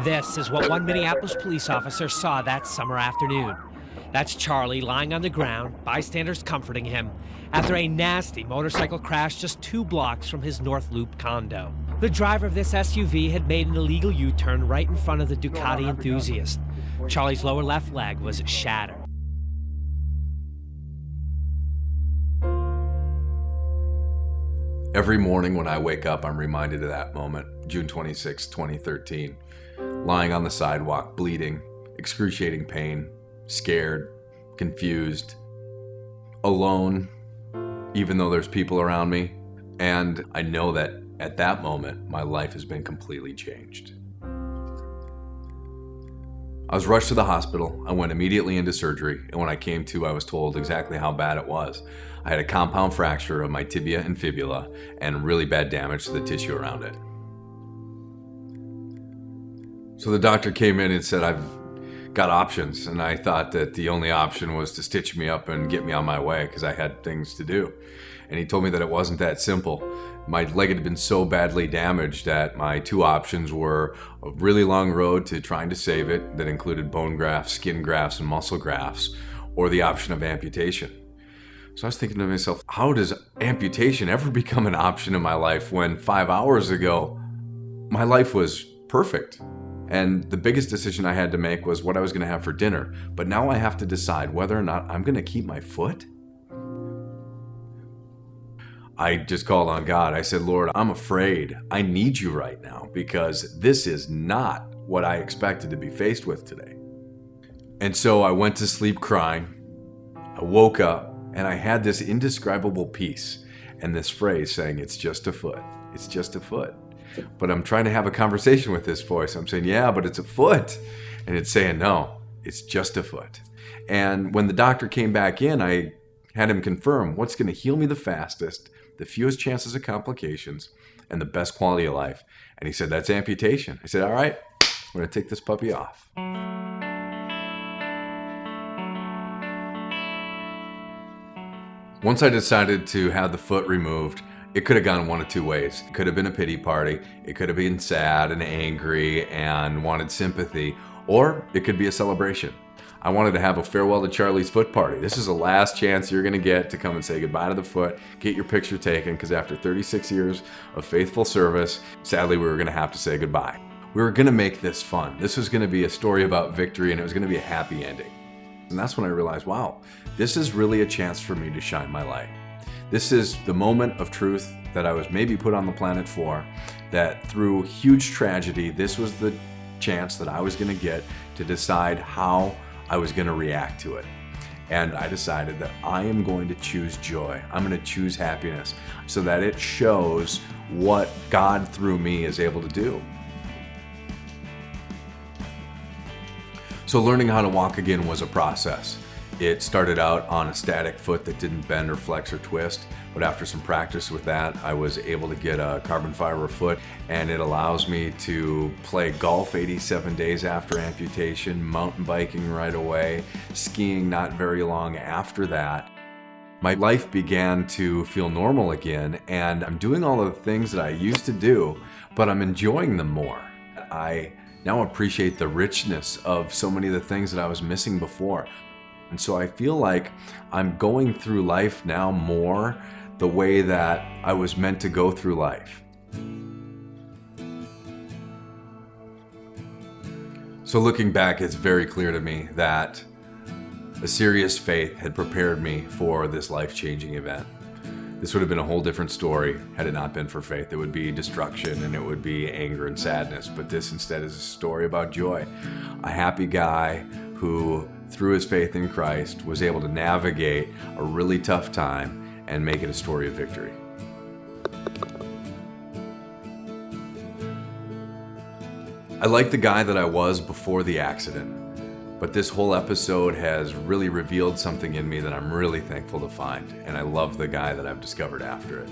This is what one Minneapolis police officer saw that summer afternoon. That's Charlie lying on the ground, bystanders comforting him, after a nasty motorcycle crash just 2 blocks from his North Loop condo. The driver of this SUV had made an illegal U-turn right in front of the Ducati enthusiast. Charlie's lower left leg was shattered. Every morning when I wake up, I'm reminded of that moment, June 26, 2013. Lying on the sidewalk, bleeding, excruciating pain, scared, confused, alone, even though there's people around me. And I know that at that moment, my life has been completely changed. I was rushed to the hospital. I went immediately into surgery, and when I came to, I was told exactly how bad it was. I had a compound fracture of my tibia and fibula and really bad damage to the tissue around it. So the doctor came in and said, I've got options, and I thought that the only option was to stitch me up and get me on my way because I had things to do. And he told me that it wasn't that simple. My leg had been so badly damaged that my 2 options were a really long road to trying to save it that included bone grafts, skin grafts, and muscle grafts, or the option of amputation. So I was thinking to myself, how does amputation ever become an option in my life when 5 hours ago my life was perfect? And the biggest decision I had to make was what I was going to have for dinner. But now I have to decide whether or not I'm going to keep my foot. I just called on God. I said, Lord, I'm afraid. I need you right now because this is not what I expected to be faced with today. And so I went to sleep crying. I woke up and I had this indescribable peace and this phrase saying, it's just a foot. It's just a foot. But I'm trying to have a conversation with this voice. I'm saying, yeah, but it's a foot. And it's saying, no, it's just a foot. And when the doctor came back in, I had him confirm what's going to heal me the fastest, the fewest chances of complications, and the best quality of life. And he said, that's amputation. I said, all right, I'm going to take this puppy off. Once I decided to have the foot removed, it could have gone one of 2 ways. It could have been a pity party. It could have been sad and angry and wanted sympathy, or it could be a celebration. I wanted to have a farewell to Charlie's foot party. This is the last chance you're going to get to come and say goodbye to the foot, get your picture taken, because after 36 years of faithful service, sadly, we were going to have to say goodbye. We were going to make this fun. This was going to be a story about victory, and it was going to be a happy ending. And that's when I realized, wow, this is really a chance for me to shine my light. This is the moment of truth that I was maybe put on the planet for, that through huge tragedy, this was the chance that I was going to get to decide how I was going to react to it. And I decided that I am going to choose joy. I'm going to choose happiness so that it shows what God through me is able to do. So learning how to walk again was a process. It started out on a static foot that didn't bend or flex or twist, but after some practice with that, I was able to get a carbon fiber foot, and it allows me to play golf 87 days after amputation, mountain biking right away, skiing not very long after that. My life began to feel normal again, and I'm doing all of the things that I used to do, but I'm enjoying them more. I now appreciate the richness of so many of the things that I was missing before. And so I feel like I'm going through life now more the way that I was meant to go through life. So looking back, it's very clear to me that a serious faith had prepared me for this life-changing event. This would have been a whole different story had it not been for faith. It would be destruction and it would be anger and sadness, but this instead is a story about joy. A happy guy who, through his faith in Christ, was able to navigate a really tough time and make it a story of victory. I like the guy that I was before the accident, but this whole episode has really revealed something in me that I'm really thankful to find, and I love the guy that I've discovered after it.